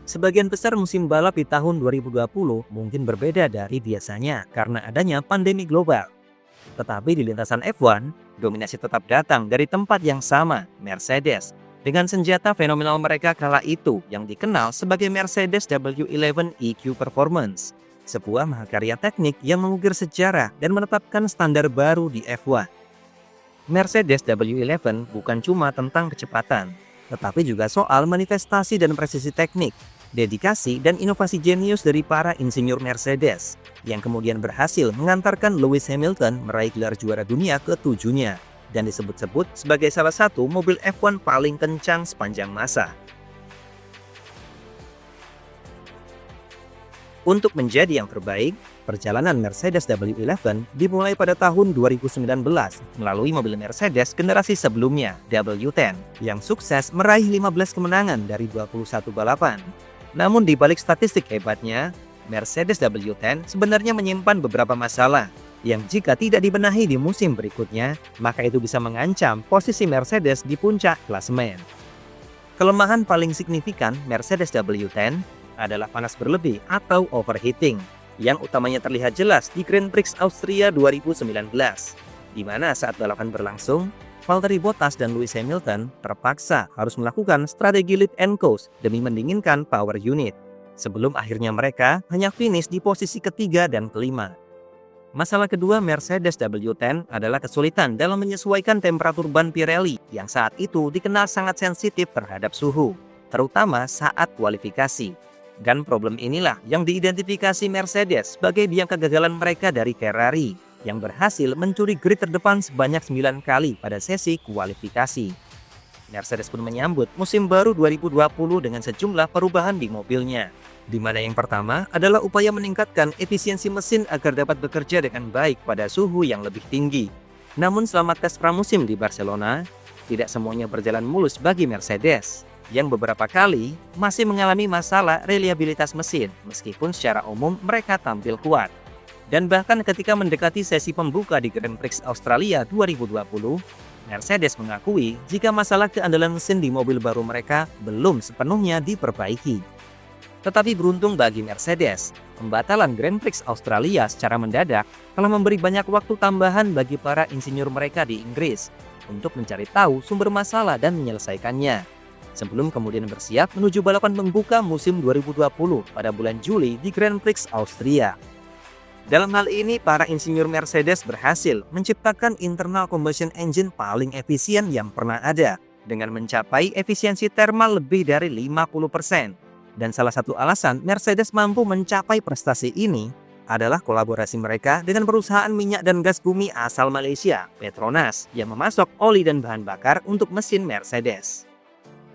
Sebagian besar musim balap di tahun 2020 mungkin berbeda dari biasanya karena adanya pandemi global. Tetapi di lintasan F1, dominasi tetap datang dari tempat yang sama, Mercedes. Dengan senjata fenomenal mereka kala itu yang dikenal sebagai Mercedes W11 EQ Performance. Sebuah mahakarya teknik yang mengukir sejarah dan menetapkan standar baru di F1. Mercedes W11 bukan cuma tentang kecepatan, tetapi juga soal manifestasi dan presisi teknik, dedikasi dan inovasi jenius dari para insinyur Mercedes, yang kemudian berhasil mengantarkan Lewis Hamilton meraih gelar juara dunia ke-7-nya, dan disebut-sebut sebagai salah satu mobil F1 paling kencang sepanjang masa. Untuk menjadi yang terbaik, perjalanan Mercedes W11 dimulai pada tahun 2019 melalui mobil Mercedes generasi sebelumnya, W10, yang sukses meraih 15 kemenangan dari 21 balapan. Namun di balik statistik hebatnya, Mercedes W10 sebenarnya menyimpan beberapa masalah yang jika tidak dibenahi di musim berikutnya, maka itu bisa mengancam posisi Mercedes di puncak klasemen. Kelemahan paling signifikan Mercedes W10 adalah panas berlebih atau overheating, yang utamanya terlihat jelas di Grand Prix Austria 2019, di mana saat balapan berlangsung, Valtteri Bottas dan Lewis Hamilton terpaksa harus melakukan strategi lead and coast demi mendinginkan power unit, sebelum akhirnya mereka hanya finish di posisi ketiga dan kelima. Masalah kedua Mercedes W10 adalah kesulitan dalam menyesuaikan temperatur ban Pirelli yang saat itu dikenal sangat sensitif terhadap suhu, terutama saat kualifikasi. Dan problem inilah yang diidentifikasi Mercedes sebagai biang kegagalan mereka dari Ferrari yang berhasil mencuri grid terdepan sebanyak 9 kali pada sesi kualifikasi. Mercedes pun menyambut musim baru 2020 dengan sejumlah perubahan di mobilnya, di mana yang pertama adalah upaya meningkatkan efisiensi mesin agar dapat bekerja dengan baik pada suhu yang lebih tinggi. Namun selama tes pramusim di Barcelona, tidak semuanya berjalan mulus bagi Mercedes, yang beberapa kali masih mengalami masalah reliabilitas mesin meskipun secara umum mereka tampil kuat. Dan bahkan ketika mendekati sesi pembuka di Grand Prix Australia 2020, Mercedes mengakui jika masalah keandalan mesin di mobil baru mereka belum sepenuhnya diperbaiki. Tetapi beruntung bagi Mercedes, pembatalan Grand Prix Australia secara mendadak telah memberi banyak waktu tambahan bagi para insinyur mereka di Inggris untuk mencari tahu sumber masalah dan menyelesaikannya, sebelum kemudian bersiap menuju balapan pembuka musim 2020 pada bulan Juli di Grand Prix Austria. Dalam hal ini, para insinyur Mercedes berhasil menciptakan internal combustion engine paling efisien yang pernah ada, dengan mencapai efisiensi thermal lebih dari 50%. Dan salah satu alasan Mercedes mampu mencapai prestasi ini adalah kolaborasi mereka dengan perusahaan minyak dan gas bumi asal Malaysia, Petronas, yang memasok oli dan bahan bakar untuk mesin Mercedes.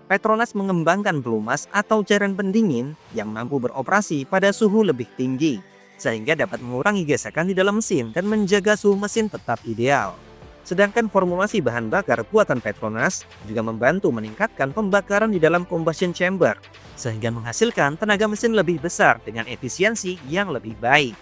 Petronas mengembangkan pelumas atau cairan pendingin yang mampu beroperasi pada suhu lebih tinggi, sehingga dapat mengurangi gesekan di dalam mesin dan menjaga suhu mesin tetap ideal. Sedangkan formulasi bahan bakar buatan Petronas juga membantu meningkatkan pembakaran di dalam combustion chamber, sehingga menghasilkan tenaga mesin lebih besar dengan efisiensi yang lebih baik.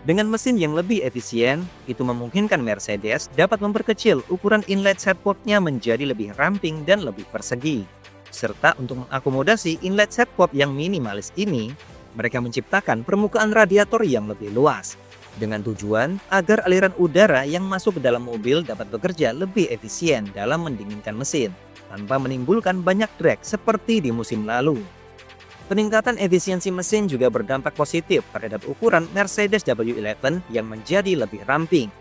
Dengan mesin yang lebih efisien, itu memungkinkan Mercedes dapat memperkecil ukuran inlet setpotnya menjadi lebih ramping dan lebih persegi. Serta untuk mengakomodasi inlet setpot yang minimalis ini, mereka menciptakan permukaan radiator yang lebih luas, dengan tujuan agar aliran udara yang masuk ke dalam mobil dapat bekerja lebih efisien dalam mendinginkan mesin, tanpa menimbulkan banyak drag seperti di musim lalu. Peningkatan efisiensi mesin juga berdampak positif terhadap ukuran Mercedes W11 yang menjadi lebih ramping.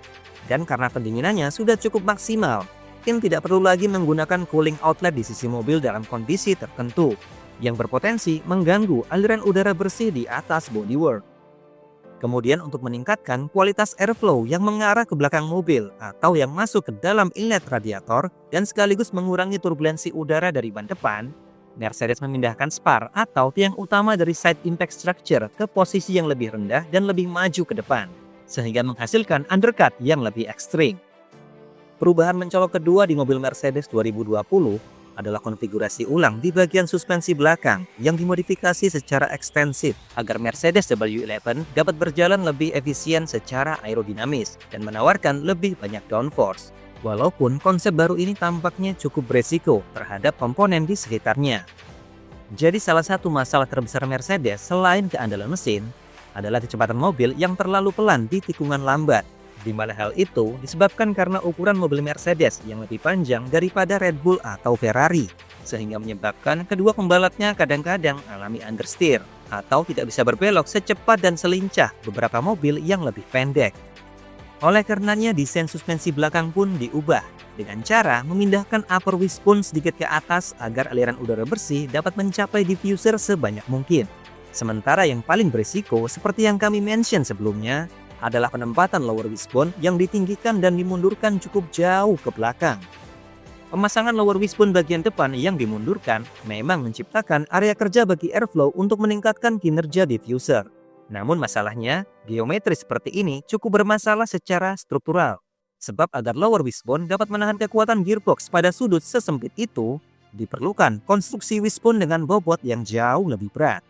Dan karena pendinginannya sudah cukup maksimal, tim tidak perlu lagi menggunakan cooling outlet di sisi mobil dalam kondisi tertentu, yang berpotensi mengganggu aliran udara bersih di atas bodywork. Kemudian untuk meningkatkan kualitas airflow yang mengarah ke belakang mobil atau yang masuk ke dalam inlet radiator dan sekaligus mengurangi turbulensi udara dari ban depan, Mercedes memindahkan spar atau tiang utama dari side impact structure ke posisi yang lebih rendah dan lebih maju ke depan, sehingga menghasilkan undercut yang lebih ekstrim. Perubahan mencolok kedua di mobil Mercedes 2020 adalah konfigurasi ulang di bagian suspensi belakang yang dimodifikasi secara ekstensif agar Mercedes W11 dapat berjalan lebih efisien secara aerodinamis dan menawarkan lebih banyak downforce. Walaupun konsep baru ini tampaknya cukup beresiko terhadap komponen di sekitarnya. Jadi salah satu masalah terbesar Mercedes selain keandalan mesin adalah kecepatan mobil yang terlalu pelan di tikungan lambat. Di mana hal itu disebabkan karena ukuran mobil Mercedes yang lebih panjang daripada Red Bull atau Ferrari, sehingga menyebabkan kedua pembalapnya kadang-kadang alami understeer atau tidak bisa berbelok secepat dan selincah beberapa mobil yang lebih pendek. Oleh karenanya desain suspensi belakang pun diubah dengan cara memindahkan upper wishbone sedikit ke atas agar aliran udara bersih dapat mencapai diffuser sebanyak mungkin. Sementara yang paling berisiko seperti yang kami mention sebelumnya adalah penempatan lower wishbone yang ditinggikan dan dimundurkan cukup jauh ke belakang. Pemasangan lower wishbone bagian depan yang dimundurkan memang menciptakan area kerja bagi airflow untuk meningkatkan kinerja diffuser. Namun masalahnya, geometri seperti ini cukup bermasalah secara struktural. Sebab agar lower wishbone dapat menahan kekuatan gearbox pada sudut sesempit itu, diperlukan konstruksi wishbone dengan bobot yang jauh lebih berat.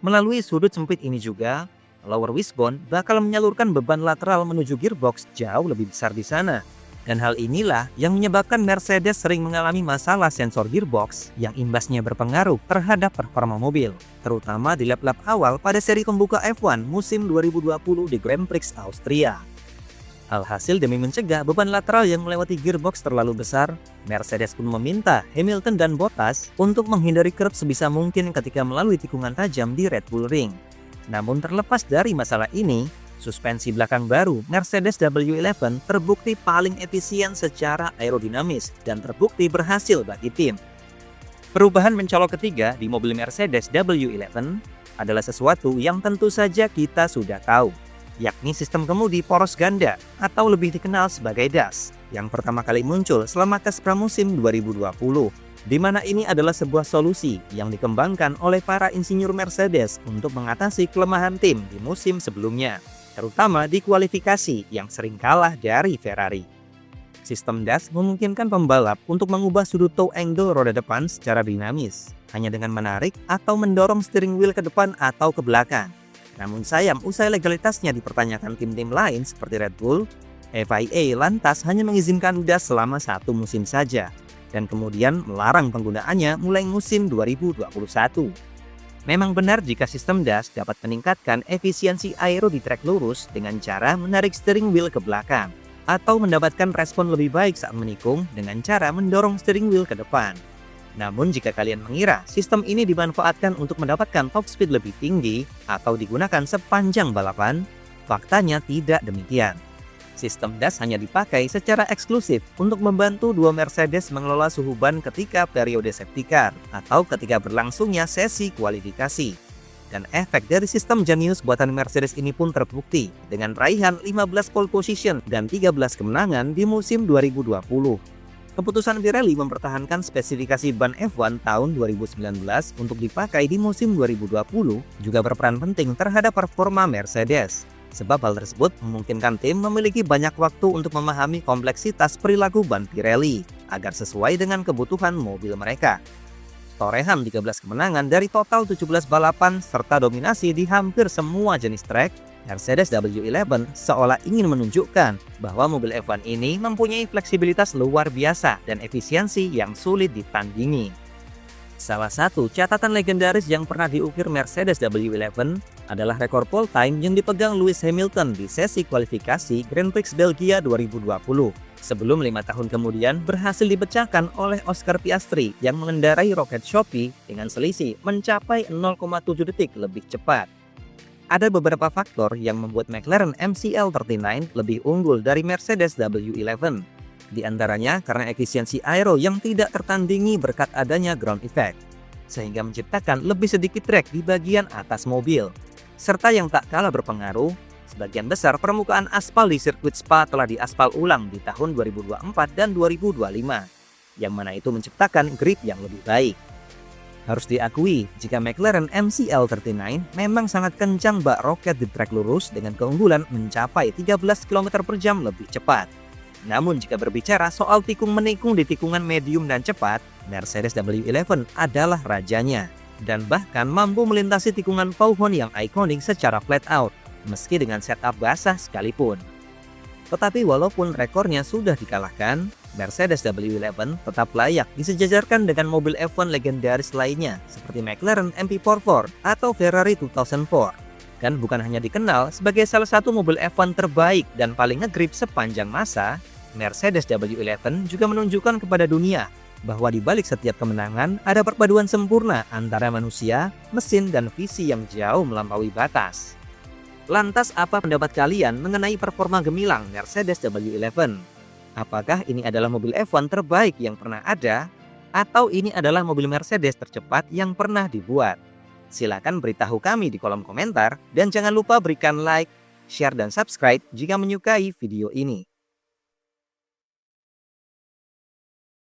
Melalui sudut sempit ini juga, lower wishbone bakal menyalurkan beban lateral menuju gearbox jauh lebih besar di sana. Dan hal inilah yang menyebabkan Mercedes sering mengalami masalah sensor gearbox yang imbasnya berpengaruh terhadap performa mobil, terutama di lap-lap awal pada seri pembuka F1 musim 2020 di Grand Prix Austria. Alhasil demi mencegah beban lateral yang melewati gearbox terlalu besar, Mercedes pun meminta Hamilton dan Bottas untuk menghindari curb sebisa mungkin ketika melalui tikungan tajam di Red Bull Ring. Namun terlepas dari masalah ini, suspensi belakang baru Mercedes W11 terbukti paling efisien secara aerodinamis dan terbukti berhasil bagi tim. Perubahan mencolok ketiga di mobil Mercedes W11 adalah sesuatu yang tentu saja kita sudah tahu, yakni sistem kemudi poros ganda atau lebih dikenal sebagai DAS yang pertama kali muncul selama tes pramusim 2020, di mana ini adalah sebuah solusi yang dikembangkan oleh para insinyur Mercedes untuk mengatasi kelemahan tim di musim sebelumnya, terutama di kualifikasi yang sering kalah dari Ferrari. Sistem DAS memungkinkan pembalap untuk mengubah sudut toe angle roda depan secara dinamis, hanya dengan menarik atau mendorong steering wheel ke depan atau ke belakang. Namun sayang, usai legalitasnya dipertanyakan tim-tim lain seperti Red Bull, FIA lantas hanya mengizinkan DAS selama 1 musim saja, dan kemudian melarang penggunaannya mulai musim 2021. Memang benar jika sistem DAS dapat meningkatkan efisiensi aero di trek lurus dengan cara menarik steering wheel ke belakang, atau mendapatkan respon lebih baik saat menikung dengan cara mendorong steering wheel ke depan. Namun jika kalian mengira sistem ini dimanfaatkan untuk mendapatkan top speed lebih tinggi atau digunakan sepanjang balapan, faktanya tidak demikian. Sistem DAS hanya dipakai secara eksklusif untuk membantu dua Mercedes mengelola suhu ban ketika periode safety car atau ketika berlangsungnya sesi kualifikasi. Dan efek dari sistem jenius buatan Mercedes ini pun terbukti dengan raihan 15 pole position dan 13 kemenangan di musim 2020. Keputusan Pirelli mempertahankan spesifikasi ban F1 tahun 2019 untuk dipakai di musim 2020 juga berperan penting terhadap performa Mercedes. Sebab hal tersebut memungkinkan tim memiliki banyak waktu untuk memahami kompleksitas perilaku ban Pirelli agar sesuai dengan kebutuhan mobil mereka. Torehan 13 kemenangan dari total 17 balapan serta dominasi di hampir semua jenis trek, Mercedes W11 seolah ingin menunjukkan bahwa mobil F1 ini mempunyai fleksibilitas luar biasa dan efisiensi yang sulit ditandingi. Salah satu catatan legendaris yang pernah diukir Mercedes W11 adalah rekor pole time yang dipegang Lewis Hamilton di sesi kualifikasi Grand Prix Belgia 2020. Sebelum 5 tahun kemudian berhasil dipecahkan oleh Oscar Piastri yang mengendarai roket Shopee dengan selisih mencapai 0,7 detik lebih cepat. Ada beberapa faktor yang membuat McLaren MCL39 lebih unggul dari Mercedes W11. Di antaranya karena efisiensi aero yang tidak tertandingi berkat adanya ground effect, sehingga menciptakan lebih sedikit drag di bagian atas mobil. Serta yang tak kalah berpengaruh, sebagian besar permukaan aspal di sirkuit Spa telah diaspal ulang di tahun 2024 dan 2025, yang mana itu menciptakan grip yang lebih baik. Harus diakui, jika McLaren MCL39 memang sangat kencang bak roket di trek lurus dengan keunggulan mencapai 13 km per jam lebih cepat. Namun jika berbicara soal tikung menikung di tikungan medium dan cepat, Mercedes W11 adalah rajanya, dan bahkan mampu melintasi tikungan Vauxhall yang ikonik secara flat out, meski dengan setup basah sekalipun. Tetapi walaupun rekornya sudah dikalahkan, Mercedes W11 tetap layak disejajarkan dengan mobil F1 legendaris lainnya seperti McLaren MP44 atau Ferrari 2004. Dan bukan hanya dikenal sebagai salah satu mobil F1 terbaik dan paling ngegrip sepanjang masa, Mercedes W11 juga menunjukkan kepada dunia bahwa di balik setiap kemenangan ada perpaduan sempurna antara manusia, mesin, dan visi yang jauh melampaui batas. Lantas apa pendapat kalian mengenai performa gemilang Mercedes W11? Apakah ini adalah mobil F1 terbaik yang pernah ada? Atau ini adalah mobil Mercedes tercepat yang pernah dibuat? Silakan beritahu kami di kolom komentar dan jangan lupa berikan like, share, dan subscribe jika menyukai video ini.